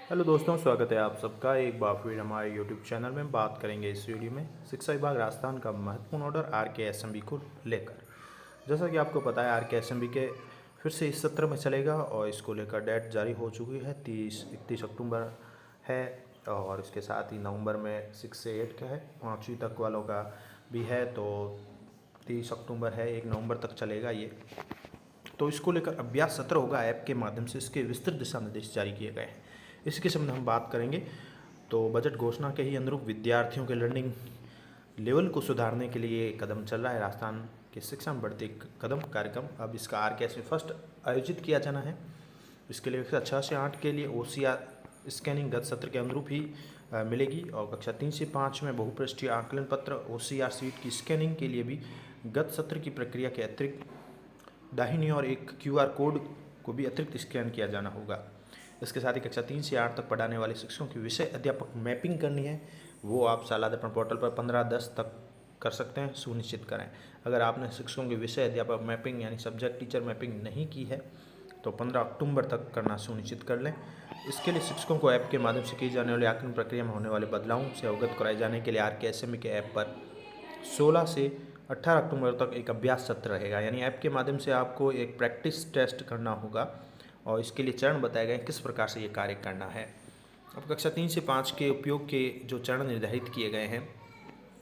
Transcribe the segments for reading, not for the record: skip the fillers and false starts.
Hello दोस्तों, स्वागत है आप सबका एक बार फिर हमारे यूट्यूब चैनल में। बात करेंगे इस वीडियो में शिक्षा विभाग राजस्थान का महत्वपूर्ण ऑर्डर RKSMB को लेकर। जैसा कि आपको पता है, RKSMB के फिर से इस सत्र में चलेगा और इसको लेकर डेट जारी हो चुकी है। 31 अक्टूबर है और इसके साथ ही नवंबर में 6 से 8 का है, 5वीं तक वालों का भी है। तो 30 अक्टूबर है, 1 नवंबर तक चलेगा ये। तो इसको लेकर अभ्यास सत्र होगा ऐप के माध्यम से। इसके विस्तृत दिशा निर्देश जारी किए गए हैं। इसके संबंध में हम बात करेंगे। तो बजट घोषणा के ही अनुरूप विद्यार्थियों के लर्निंग लेवल को सुधारने के लिए कदम चल रहा है राजस्थान के शिक्षा में बढ़ते कदम कार्यक्रम। अब इसका RKSMB फर्स्ट आयोजित किया जाना है। इसके लिए कक्षा 6 से 8 के लिए OCR स्कैनिंग गत सत्र के अनुरूप ही मिलेगी और कक्षा 3 से 5 में बहुपृष्ठीय आकलन पत्र OCR सीट की स्कैनिंग के लिए भी गत सत्र की प्रक्रिया के अतिरिक्त दाहिनी और एक QR कोड को भी अतिरिक्त स्कैन किया जाना होगा। इसके साथ ही कक्षा 3 से 8 तक पढ़ाने वाले शिक्षकों की विषय अध्यापक मैपिंग करनी है, वो आप सालादर्पण पोर्टल पर 15/10 तक कर सकते हैं, सुनिश्चित करें। अगर आपने शिक्षकों की विषय अध्यापक मैपिंग यानी सब्जेक्ट टीचर मैपिंग नहीं की है तो 15 अक्टूबर तक करना सुनिश्चित कर लें। इसके लिए शिक्षकों को ऐप के माध्यम से की जाने वाली आकलन प्रक्रिया में होने वाले बदलावों से अवगत कराए जाने के लिए RKSMB के ऐप पर 16 से 18 अक्टूबर तक एक अभ्यास सत्र रहेगा। यानी ऐप के माध्यम से आपको एक प्रैक्टिस टेस्ट करना होगा और इसके लिए चरण बताए गए किस प्रकार से ये कार्य करना है। अब कक्षा 3 से 5 के उपयोग के जो चरण निर्धारित किए गए हैं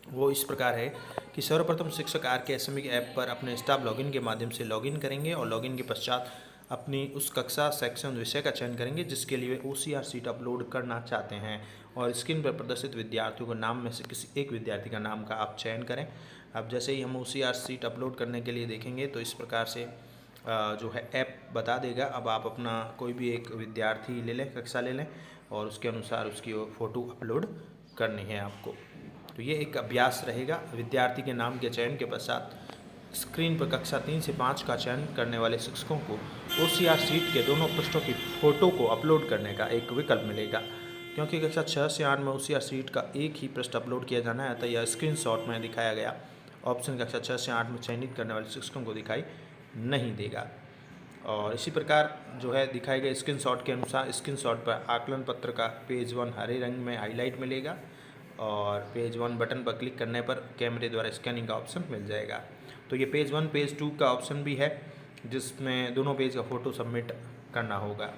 वो इस प्रकार है कि सर्वप्रथम शिक्षक RKSMB के ऐप पर अपने स्टाफ लॉगिन के माध्यम से लॉगिन करेंगे और लॉगिन के पश्चात अपनी उस कक्षा सेक्शन विषय का चयन करेंगे जिसके लिए वे OCR सीट अपलोड करना चाहते हैं और स्क्रीन पर प्रदर्शित विद्यार्थियों को नाम में से किसी एक विद्यार्थी का नाम का आप चयन करें। अब जैसे ही हम OCR सीट अपलोड करने के लिए देखेंगे तो इस प्रकार से जो है ऐप बता देगा। अब आप अपना कोई भी एक विद्यार्थी ले लें, कक्षा ले लें और उसके अनुसार उसकी फ़ोटो अपलोड करनी है आपको। तो ये एक अभ्यास रहेगा। विद्यार्थी के नाम के चयन के पश्चात स्क्रीन पर कक्षा 3 से 5 का चयन करने वाले शिक्षकों को OCR सीट के दोनों पृष्ठों की फ़ोटो को अपलोड करने का एक विकल्प मिलेगा। क्योंकि कक्षा 6 से 8 में OCR सीट का एक ही पृष्ठ अपलोड किया जाना है, तो यह स्क्रीनशॉट में दिखाया गया ऑप्शन कक्षा 6 से 8 में चयनित करने वाले शिक्षकों को दिखाई नहीं देगा। और इसी प्रकार जो है दिखाए गए स्क्रीनशॉट के अनुसार स्क्रीनशॉट पर आकलन पत्र का पेज 1 हरे रंग में हाईलाइट मिलेगा और पेज 1 बटन पर क्लिक करने पर कैमरे द्वारा स्कैनिंग का ऑप्शन मिल जाएगा। तो ये पेज 1 पेज 2 का ऑप्शन भी है जिसमें दोनों पेज का फ़ोटो सबमिट करना होगा।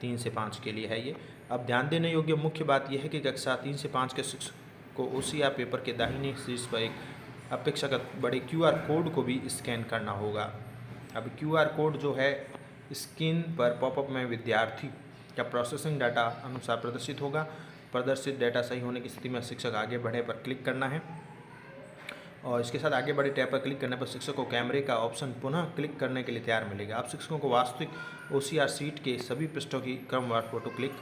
3 से 5 के लिए है ये। अब ध्यान देने योग्य मुख्य बात यह है कि कक्षा 3 से 5 के शिक्षक को OCR पेपर के दाहिने शीर्ष पर एक अपेक्षाकृत बड़े QR कोड को भी स्कैन करना होगा। अब QR कोड जो है स्क्रीन पर पॉपअप में विद्यार्थी का प्रोसेसिंग डाटा अनुसार प्रदर्शित होगा। प्रदर्शित डाटा सही होने की स्थिति में शिक्षक आगे बढ़े पर क्लिक करना है और इसके साथ आगे बढ़े टैब पर क्लिक करने पर शिक्षक को कैमरे का ऑप्शन पुनः क्लिक करने के लिए तैयार मिलेगा। अब शिक्षकों को वास्तविक OCR सीट के सभी पृष्ठों की क्रमवार फोटो क्लिक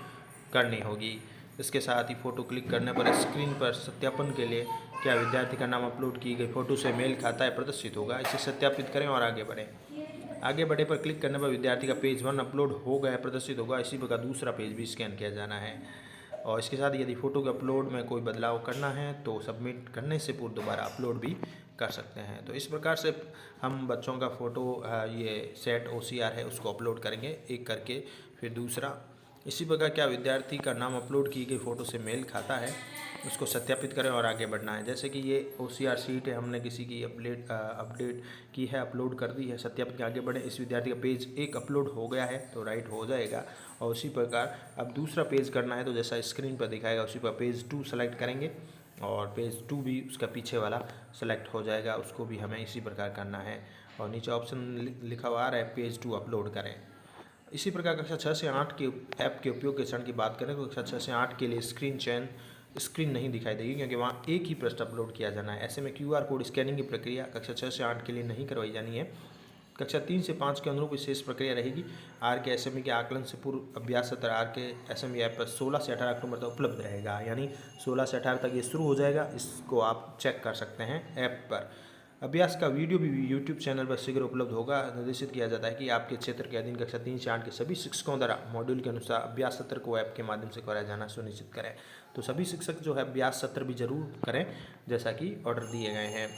करनी होगी। इसके साथ ही फ़ोटो क्लिक करने पर स्क्रीन पर सत्यापन के लिए क्या विद्यार्थी का नाम अपलोड की गई फ़ोटो से मेल खाता है प्रदर्शित होगा। इसे सत्यापित करें और आगे बढ़ें। आगे बढ़े पर क्लिक करने पर विद्यार्थी का पेज 1 अपलोड हो गया प्रदर्शित होगा। इसी प्रकार दूसरा पेज भी स्कैन किया जाना है और इसके साथ यदि फ़ोटो के अपलोड में कोई बदलाव करना है तो सबमिट करने से पूर्व दोबारा अपलोड भी कर सकते हैं। तो इस प्रकार से हम बच्चों का फ़ोटो ये सेट OCR है उसको अपलोड करेंगे एक करके, फिर दूसरा। इसी प्रकार क्या विद्यार्थी का नाम अपलोड की गई फ़ोटो से मेल खाता है उसको सत्यापित करें और आगे बढ़ना है। जैसे कि ये OCR सीट है, हमने किसी की अपडेट की है, अपलोड कर दी है, सत्यापित के आगे बढ़े। इस विद्यार्थी का पेज 1 अपलोड हो गया है तो राइट हो जाएगा और उसी प्रकार अब दूसरा पेज करना है तो जैसा स्क्रीन पर दिखाएगा उसी पर पेज 2 सेलेक्ट करेंगे और पेज 2 भी उसका पीछे वाला सेलेक्ट हो जाएगा, उसको भी हमें इसी प्रकार करना है। और नीचे ऑप्शन लिखा हुआ आ रहा है पेज 2 अपलोड करें। इसी प्रकार कक्षा 6 से 8 के ऐप के उपयोग के चरण की बात करें तो कक्षा 6 से 8 के लिए स्क्रीन नहीं दिखाई देगी क्योंकि वहाँ एक ही पृष्ठ अपलोड किया जाना है। ऐसे में QR कोड स्कैनिंग की प्रक्रिया कक्षा 6 से 8 के लिए नहीं करवाई जानी है। कक्षा 3 से 5 के अनुरूप विशेष प्रक्रिया रहेगी। RKSMB के आकलन से पूर्व अभ्यास सत्र RKSMB ऐप पर 16 से 18 अक्टूबर तक उपलब्ध रहेगा। यानी 16 से 18 तक ये शुरू हो जाएगा, इसको आप चेक कर सकते हैं ऐप पर। अभ्यास का वीडियो भी यूट्यूब चैनल पर शीघ्र उपलब्ध होगा। निर्देशित किया जाता है कि आपके क्षेत्र के अधीन कक्षा 3 से 8 के सभी शिक्षकों द्वारा मॉड्यूल के अनुसार अभ्यास सत्र को ऐप के माध्यम से कराया जाना सुनिश्चित करें। तो सभी शिक्षक जो है अभ्यास सत्र भी जरूर करें जैसा कि ऑर्डर दिए गए हैं।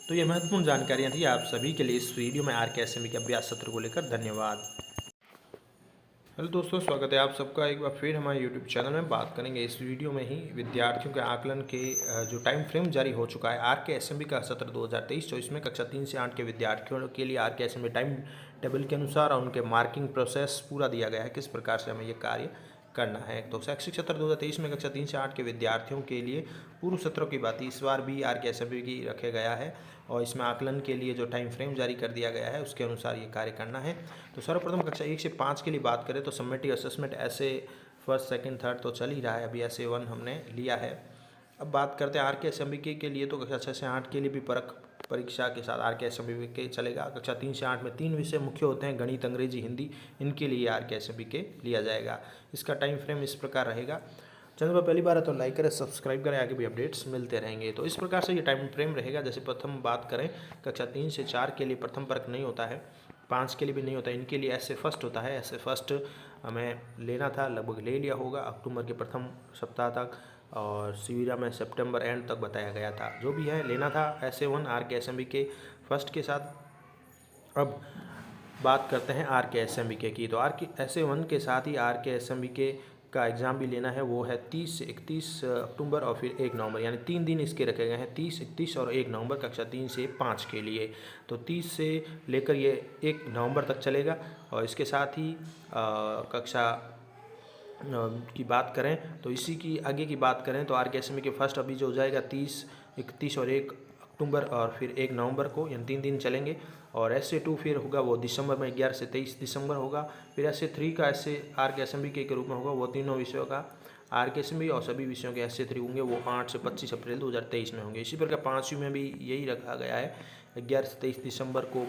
तो ये महत्वपूर्ण जानकारियाँ थी आप सभी के लिए इस वीडियो में RKSMB के अभ्यास सत्र को लेकर। धन्यवाद। हेलो दोस्तों, स्वागत है आप सबका एक बार फिर हमारे यूट्यूब चैनल में। बात करेंगे इस वीडियो में ही विद्यार्थियों के आकलन के जो टाइम फ्रेम जारी हो चुका है आर के एसएमबी का सत्र 2023-24 में कक्षा 3 से 8 के विद्यार्थियों के लिए आर के एसएमबी टाइम टेबल के अनुसार और उनके मार्किंग प्रोसेस पूरा दिया गया है, किस प्रकार से हमें ये कार्य करना है। तो शैक्षिक सत्र 2023 में कक्षा 3 से 8 के विद्यार्थियों के लिए पूर्व सत्रों की बात इस बार भी आर के एसएमबी की रखा गया है और इसमें आकलन के लिए जो टाइम फ्रेम जारी कर दिया गया है उसके अनुसार ये कार्य करना है। तो सर्वप्रथम कक्षा 1 से 5 के लिए बात करें तो समेटिव असेसमेंट ऐसे फर्स्ट सेकंड थर्ड तो चल ही रहा है, अभी ऐसे 1 हमने लिया है। अब बात करते हैं आर के एसएमबी के लिए, तो कक्षा 6 से 8 के लिए भी परख परीक्षा के साथ आर के एसएमबी के चलेगा। कक्षा 3 से 8 में 3 विषय मुख्य होते हैं, गणित, अंग्रेजी, हिंदी, इनके लिए आर के एसएमबी के लिया जाएगा। इसका टाइम फ्रेम इस प्रकार रहेगा। चैनल पर पहली बार है तो लाइक करें, सब्सक्राइब करें, आगे भी अपडेट्स मिलते रहेंगे। तो इस प्रकार से ये टाइम फ्रेम रहेगा। जैसे प्रथम बात करें कक्षा 3 से 4 के लिए प्रथम परख नहीं होता है, 5 के लिए भी नहीं होता, इनके लिए ऐसे फर्स्ट होता है। ऐसे फर्स्ट हमें लेना था, लगभग ले लिया होगा अक्टूबर के प्रथम सप्ताह तक, और शिविरा में सितंबर एंड तक बताया गया था। जो भी है लेना था ऐसे 1 आर के एसएमबी के फर्स्ट के साथ। अब बात करते हैं आर के एसएमबी की, तो आर के ऐसे 1 के साथ ही आर के एसएमबी के का एग्ज़ाम भी लेना है। वो है 30 से 31 अक्टूबर और फिर 1 नवंबर, यानी 3 दिन इसके रखे गए हैं, 30, 31 और 1 नवंबर कक्षा 3 से 5 के लिए। तो 30 से लेकर ये 1 नवंबर तक चलेगा। और इसके साथ ही कक्षा की बात करें तो इसी की आगे की बात करें तो आर के एसएमबी के फर्स्ट अभी जो हो जाएगा 30, 31 और 1 अक्टूबर और फिर 1 नवंबर को, यानी 3 दिन चलेंगे। और SA2 फिर होगा वो दिसंबर में, 11 से 23 दिसंबर होगा। फिर SA3 का ऐसे आर के एसएमबी के रूप में होगा, वो तीनों विषयों का आर के एसएमबी और सभी विषयों के SA3 होंगे, वो 8 से 25 अप्रैल 2023 में होंगे। इसी प्रकार 5वीं में भी यही रखा गया है, 11 से 23 दिसंबर को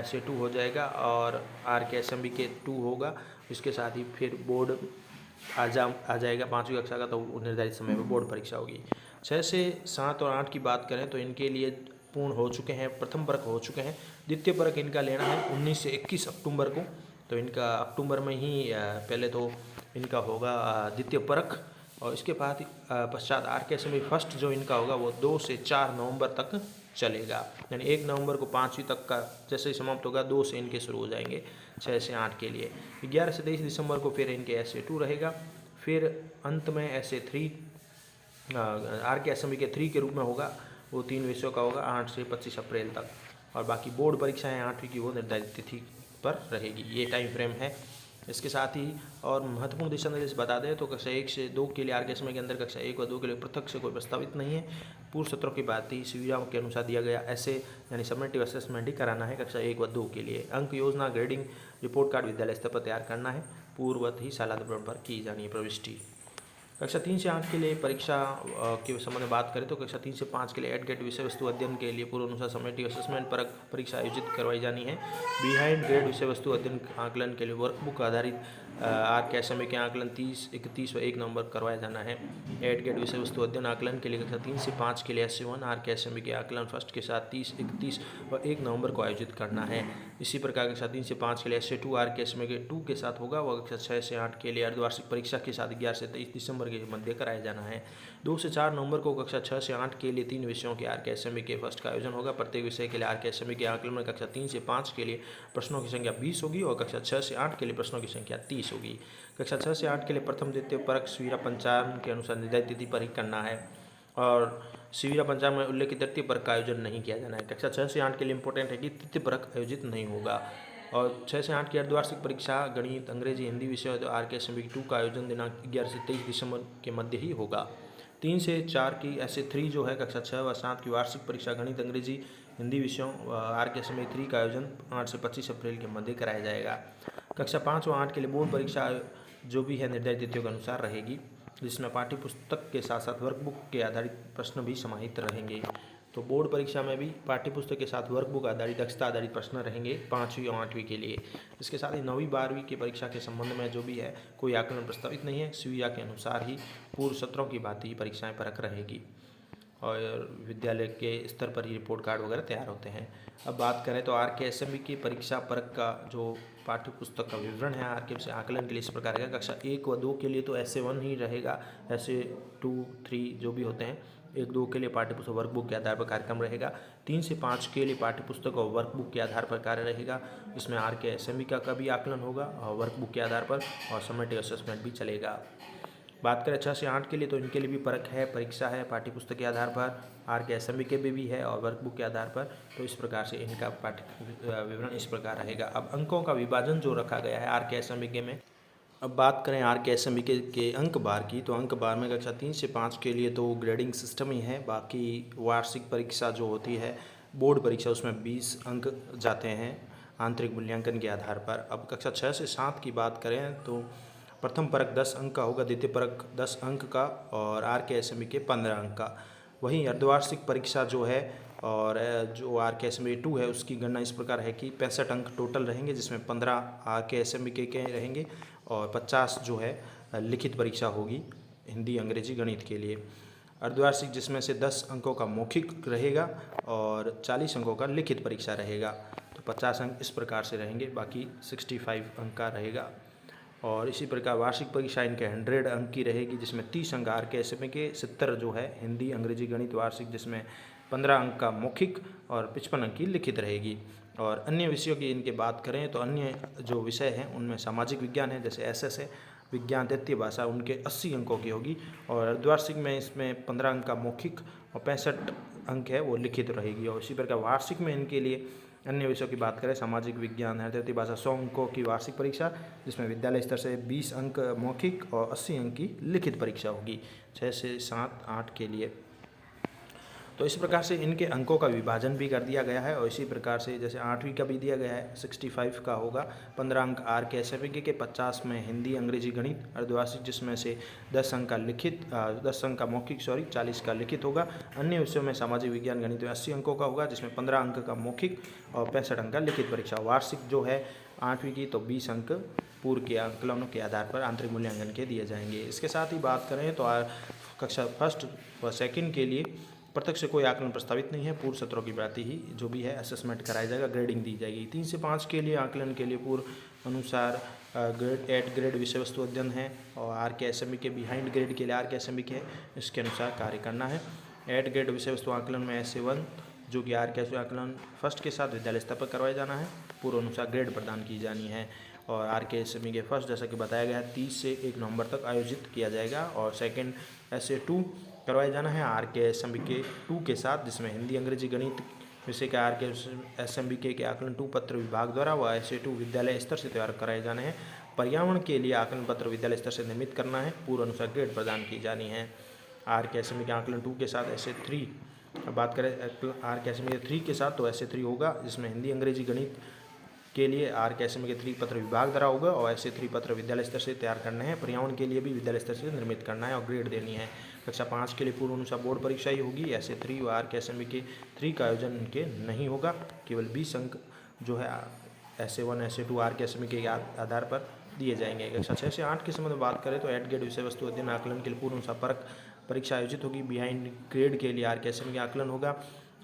SA2 हो जाएगा और आर के एसएमबी के 2 होगा। इसके साथ ही फिर बोर्ड आ जाएगा 5वीं कक्षा का, तो निर्धारित समय में बोर्ड परीक्षा होगी। 6 से 7 और 8 की बात करें तो इनके लिए पूर्ण हो चुके हैं, प्रथम परख हो चुके हैं। द्वितीय परख इनका लेना है 19 से 21 अक्टूबर को, तो इनका अक्टूबर में ही पहले तो इनका होगा द्वितीय परख। और इसके बाद पश्चात आर के एसएमबी फर्स्ट जो इनका होगा वो 2 से 4 नवंबर तक चलेगा, यानी 1 नवंबर को 5वीं तक का जैसे ही समाप्त होगा 2 से इनके शुरू हो जाएंगे 6 से 8 के लिए। 11 से 23 दिसंबर को फिर इनके SA2 रहेगा। फिर अंत में SA3 आर के एसएमबी के 3 के रूप में होगा, वो 3 विषयों का होगा 8 से 25 अप्रैल तक। और बाकी बोर्ड परीक्षाएँ 8वीं की वो निर्धारित तिथि पर रहेगी। ये टाइम फ्रेम है। इसके साथ ही और महत्वपूर्ण दिशा निर्देश बता दें तो कक्षा 1 से 2 के लिए आर के एसएमबी के अंदर कक्षा 1 व 2 के लिए पृथक से कोई प्रस्तावित नहीं है। पूर्व सत्रों की बात ही सुविधाओं के अनुसार दिया गया, ऐसे यानी समेटिव असेसमेंट ही कराना है कक्षा 1 व 2 के लिए। अंक योजना, ग्रेडिंग, रिपोर्ट कार्ड विद्यालय स्तर पर तैयार करना है। पूर्ववत ही शाला दर्पण पर की जानी है प्रविष्टि। कक्षा 3 से 8 के लिए परीक्षा के संबंध में बात करें तो कक्षा 3 से 5 के लिए एडगेट विषय वस्तु अध्ययन के लिए पूर्व अनुसार समेटिव असेसमेंट पर परीक्षा आयोजित करवाई जानी है। बिहाइंड ग्रेड विषय वस्तु अध्ययन आकलन के लिए वर्कबुक आधारित आर के एसएमबी के आकलन 30, 31 व 1 नवंबर करवाया जाना है। एडगेट विषय वस्तु अध्ययन आकलन के लिए कक्षा 3 से 5 के लिए SA1 आर के एसएमबी के आकलन फर्स्ट के साथ 30, 31 व 1 नवंबर को आयोजित करना है। इसी प्रकार कक्षा 3 से 5 के लिए SA2 आर के एसएमबी के 2 के साथ होगा, वह कक्षा 6 से 8 के लिए अर्धवार्षिक परीक्षा के साथ 11 से 23 दिसंबर के मध्य कराया जाना है। 2 से 4 नवंबर को कक्षा 6 से 8 के लिए 3 विषयों के आर के एसएमबी के फर्स्ट का आयोजन होगा। प्रत्येक विषय के लिए आर के एसएमबी के आकलन में कक्षा 3 से 5 के लिए प्रश्नों की संख्या 20 होगी और कक्षा 6 से 8 के लिए प्रश्नों की संख्या 30 होगी। कक्षा 6 से 8 के लिए प्रथम द्वितीय परख शिविरा पंचांग के अनुसार निर्धारित तिथि पर ही करना है और शिविरा पंचांग में उल्लेखित तृतीय परख का आयोजन नहीं किया जाना है। कक्षा 6 से 8 के लिए इंपॉर्टेंट है कि तृतीय परख आयोजित नहीं होगा। और 6 से 8 की अर्धवार्षिक परीक्षा गणित, अंग्रेजी, हिंदी विषय आर के एसएमबी 2 का आयोजन दिनांक 11 से 23 दिसंबर के मध्य ही होगा। 3 से 4 की SA3 जो है कक्षा 6 व 7 की वार्षिक परीक्षा गणित, अंग्रेजी, हिंदी विषयों आर के एसएमबी 3 का आयोजन 8 से 25 अप्रैल के मध्य कराया जाएगा। कक्षा 5 व 8 के लिए बोर्ड परीक्षा जो भी है निर्धारित तिथियों के अनुसार रहेगी, जिसमें पाठ्यपुस्तक के साथ साथ वर्कबुक के आधारित प्रश्न भी समाहित रहेंगे। तो बोर्ड परीक्षा में भी पाठ्यपुस्तक के साथ वर्कबुक आधारित, दक्षता आधारित प्रश्न रहेंगे 5वीं और 8वीं के लिए। इसके साथ ही 9वीं 12वीं की परीक्षा के संबंध में जो भी है कोई आकलन प्रस्तावित नहीं है। सुविधा के अनुसार ही पूर्व सत्रों की बात ही परीक्षाएं परख रहेगी और विद्यालय के स्तर पर ही रिपोर्ट कार्ड वगैरह तैयार होते हैं। अब बात करें तो आर के एसएमबी की परीक्षा परख का जो पाठ्य पुस्तक का विवरण है आरके से आकलन के लिए इस प्रकार रहेगा। कक्षा 1 व 2 के लिए तो ऐसे 1 ही रहेगा, ऐसे 2, 3 जो भी होते हैं 1, 2 के लिए पाठ्यपुस्तक वर्कबुक के आधार पर कार्यक्रम रहेगा। 3 से 5 के लिए पाठ्यपुस्तक और वर्कबुक के आधार पर कार्य रहेगा। इसमें आरके एसएमबी का भी आकलन होगा और वर्कबुक के आधार पर, और समेटिव असेसमेंट भी चलेगा। बात करें 6 से 8 के लिए तो इनके लिए भी परख है, परीक्षा है पाठ्यपुस्तक के आधार पर, आरके एसएमबी के भी है और वर्कबुक के आधार पर। तो इस प्रकार से इनका पाठ्य विवरण इस प्रकार रहेगा। अब अंकों का विभाजन जो रखा गया है आरके एसएमबी के में, अब बात करें आरके एसएमबी के अंक बार की, तो अंक बार में कक्षा 3 से 5 के लिए तो ग्रेडिंग सिस्टम ही है। बाकी वार्षिक परीक्षा जो होती है बोर्ड परीक्षा, उसमें 20 अंक जाते हैं आंतरिक मूल्यांकन के आधार पर। अब कक्षा 6 से 7 की बात करें तो प्रथम परक 10 अंक का होगा, द्वितीय परक 10 अंक का और आरके एसएमबी के 15 अंक का। वहीं अर्धवार्षिक परीक्षा जो है और जो आरके एसएमबी 2 है उसकी गणना इस प्रकार है कि 65 अंक टोटल रहेंगे, जिसमें 15 आरके एसएमबी के रहेंगे और 50 जो है लिखित परीक्षा होगी हिंदी अंग्रेजी गणित के लिए। अर्धवार्षिक जिसमें से 10 अंकों का मौखिक रहेगा और 40 अंकों का लिखित परीक्षा रहेगा। तो 50 अंक इस प्रकार से रहेंगे, बाकी 65 अंक का रहेगा। और इसी प्रकार वार्षिक परीक्षा इनके 100 अंक की रहेगी, जिसमें 30 अंक आरके एसएमबी के, 70 जो है हिंदी अंग्रेजी गणित वार्षिक, जिसमें 15 अंक का मौखिक और 55 अंक की लिखित रहेगी। और अन्य विषयों की इनके बात करें तो अन्य जो विषय हैं उनमें सामाजिक विज्ञान है, जैसे एसएस है, विज्ञान तृतीय भाषा, उनके 80 अंकों की होगी। और अर्धवार्षिक में इसमें 15 अंक का मौखिक और 65 अंक है वो लिखित रहेगी। और इसी प्रकार वार्षिक में इनके लिए अन्य विषयों की बात करें, सामाजिक विज्ञान है, तृतीय भाषा 100 अंकों की वार्षिक परीक्षा, जिसमें विद्यालय स्तर से 20 अंक मौखिक और 80 अंक की लिखित परीक्षा होगी 6 से 7, 8 के लिए। तो इस प्रकार से इनके अंकों का विभाजन भी कर दिया गया है। और इसी प्रकार से जैसे 8वीं का भी दिया गया है, 65 का होगा, 15 अंक आरके एसएमबी के, 50 में हिंदी अंग्रेजी गणित अर्धवार्षिक, जिसमें से 10 अंक का लिखित 10 अंक का मौखिक 40 का लिखित होगा। अन्य विषयों में सामाजिक विज्ञान गणित में 80 अंकों का होगा, जिसमें 15 अंक का मौखिक और 65 अंक का लिखित परीक्षा। वार्षिक जो है 8वीं की तो 20 अंक पूर्व के आकलनों के आधार पर आंतरिक मूल्यांकन के दिए जाएंगे। इसके साथ ही बात करें तो कक्षा 1 व 2 के लिए प्रत्यक्ष से कोई आकलन प्रस्तावित नहीं है, पूर्व सत्रों की भांति ही जो भी है असेसमेंट कराया जाएगा, ग्रेडिंग दी जाएगी। 3 से 5 के लिए आकलन के लिए पूर्व अनुसार ग्रेड 8 ग्रेड विषय वस्तु अध्ययन है और आरके एसएमबी के बिहाइंड ग्रेड के लिए आरके एसएमबी के इसके अनुसार कार्य करना है। 8 ग्रेड विषय वस्तु आकलन में ऐसे 1 जो कि आरके आकलन फर्स्ट के साथ विद्यालय स्तर पर करवाया जाना है, पूर्व अनुसार ग्रेड प्रदान की जानी है। और आरके एसएमबी के फर्स्ट जैसा कि बताया गया है 30 से 1 नवंबर तक आयोजित किया जाएगा। और सेकेंड ऐसे 2 करवाया जाना है आरके एसएमबी के 2 के साथ, जिसमें हिंदी अंग्रेजी गणित विषय के आरके एसएमबी के आकलन 2 पत्र विभाग द्वारा व ऐसे 2 विद्यालय स्तर से तैयार कराए जाने हैं। पर्यावरण के लिए आकलन पत्र विद्यालय स्तर से निर्मित करना है, पूर्व अनुसार ग्रेड प्रदान की जानी है। आरके एसएमबी के आकलन 2 के साथ ऐसे 3, बात करें आरके एसएमबी के 3 के साथ तो ऐसे 3 होगा, जिसमें हिंदी अंग्रेजी गणित के लिए आरके एसएमबी के 3 पत्र विभाग द्वारा होगा और ऐसे 3 पत्र विद्यालय स्तर से तैयार करने हैं। पर्यावरण के लिए भी विद्यालय स्तर से निर्मित करना है और ग्रेड देनी है। कक्षा 5 के लिए पूर्व अनुसार बोर्ड परीक्षा ही होगी। ऐसे 3 व आरके एसएमबी के 3 का आयोजन उनके नहीं होगा, केवल 20 अंक जो है ऐसे 1 ऐसे 2 आरके एसएमबी के आधार पर दिए जाएंगे। कक्षा 6 से 8 के संबंध में बात करें तो 8 ग्रेड विषय वस्तु अध्ययन आकलन के लिए पूर्व अनुसार परक परीक्षा आयोजित होगी। बिहाइंड ग्रेड के लिए आरके एसएमबी का आकलन होगा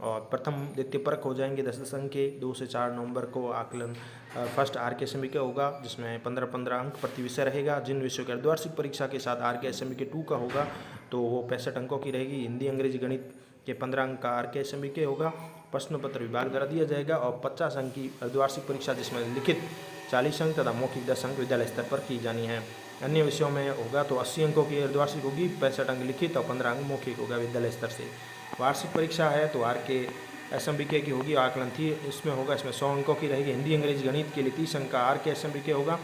और प्रथम द्वितीय परक हो जाएंगे 10 अंक के। 2 से 4 नवंबर को आकलन फर्स्ट आरके एसएमबी का होगा, जिसमें 15-15 अंक प्रति विषय रहेगा। जिन विषयों के अर्धवार्षिक परीक्षा के साथ आरके एसएमबी के 2 का होगा तो वो 65 अंकों की रहेगी। हिंदी अंग्रेजी गणित के 15 अंक का आरके एसएमबी के होगा, प्रश्न पत्र विभाग द्वारा दिया जाएगा। और 50 अंक की अर्धवार्षिक परीक्षा, जिसमें लिखित 40 अंक तथा मौखिक 10 अंक विद्यालय स्तर पर की जानी है। अन्य विषयों में होगा तो 80 अंकों की अर्धवार्षिक होगी, 65 अंक लिखित और 15 अंक मौखिक होगा विद्यालय स्तर से। वार्षिक परीक्षा है तो आरके एसएमबी के की होगी, आकलन 3 इसमें होगा, इसमें 100 अंकों की रहेगी। हिंदी अंग्रेजी गणित के लिए 30 अंक का आरके एसएमबी के होगा,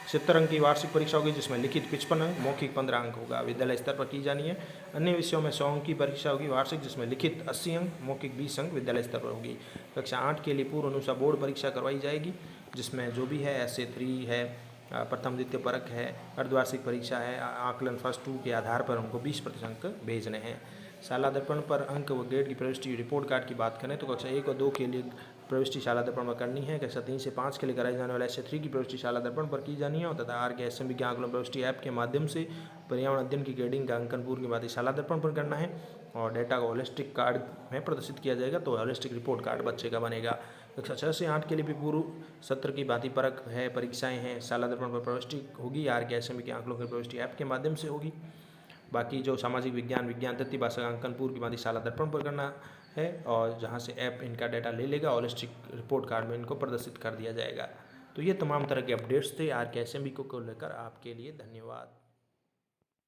70 अंक की वार्षिक परीक्षा होगी, जिसमें लिखित 55 अंक मौखिक 15 अंक होगा, विद्यालय स्तर पर की जानी है। अन्य विषयों में 100 अंक की परीक्षा होगी वार्षिक, जिसमें लिखित 80 अंक मौखिक 20 अंक विद्यालय स्तर पर होगी। कक्षा 8 के लिए पूर्व अनुसार बोर्ड परीक्षा करवाई जाएगी, जिसमें जो भी है ऐसे 3 है, प्रथम द्वितीय परक है, अर्धवार्षिक परीक्षा है, आकलन फर्स्ट 2 के आधार पर हमको 20% अंक भेजने हैं। शाला दर्पण पर अंक व ग्रेड की प्रविष्टि रिपोर्ट कार्ड की बात करें तो कक्षा 1 और 2 के लिए प्रविष्टि शाला दर्पण पर करनी है। कक्षा 3 से 5 के लिए कराई जाने वाले ऐसे 3 की प्रविष्टि शाला दर्पण पर की जानी है और तथा आरके एसएमबी के आकलन प्रविष्टि ऐप के माध्यम से पर्यावरण अध्ययन की ग्रेडिंग का अंकन पूर्व की बात शाला दर्पण पर करना है और डेटा को होलिस्टिक कार्ड में प्रदर्शित किया जाएगा, तो होलिस्टिक रिपोर्ट कार्ड बच्चे का बनेगा। कक्षा 6 से 8 के लिए भी पूर्व सत्र की भांति परख है, परीक्षाएं हैं। शाला दर्पण पर प्रविष्टि होगी, RK SMB के आंकड़ों की प्रविष्टि ऐप के माध्यम से होगी। बाकी जो सामाजिक विज्ञान, विज्ञान तृतीय भाषा अंकन पूर्व की भांति शाला दर्पण पर करना है, और जहां से ऐप इनका डाटा ले लेगा, होलिस्टिक रिपोर्ट कार्ड में इनको प्रदर्शित कर दिया जाएगा। तो ये तमाम तरह के अपडेट्स थे RK SMB को लेकर आपके लिए। धन्यवाद।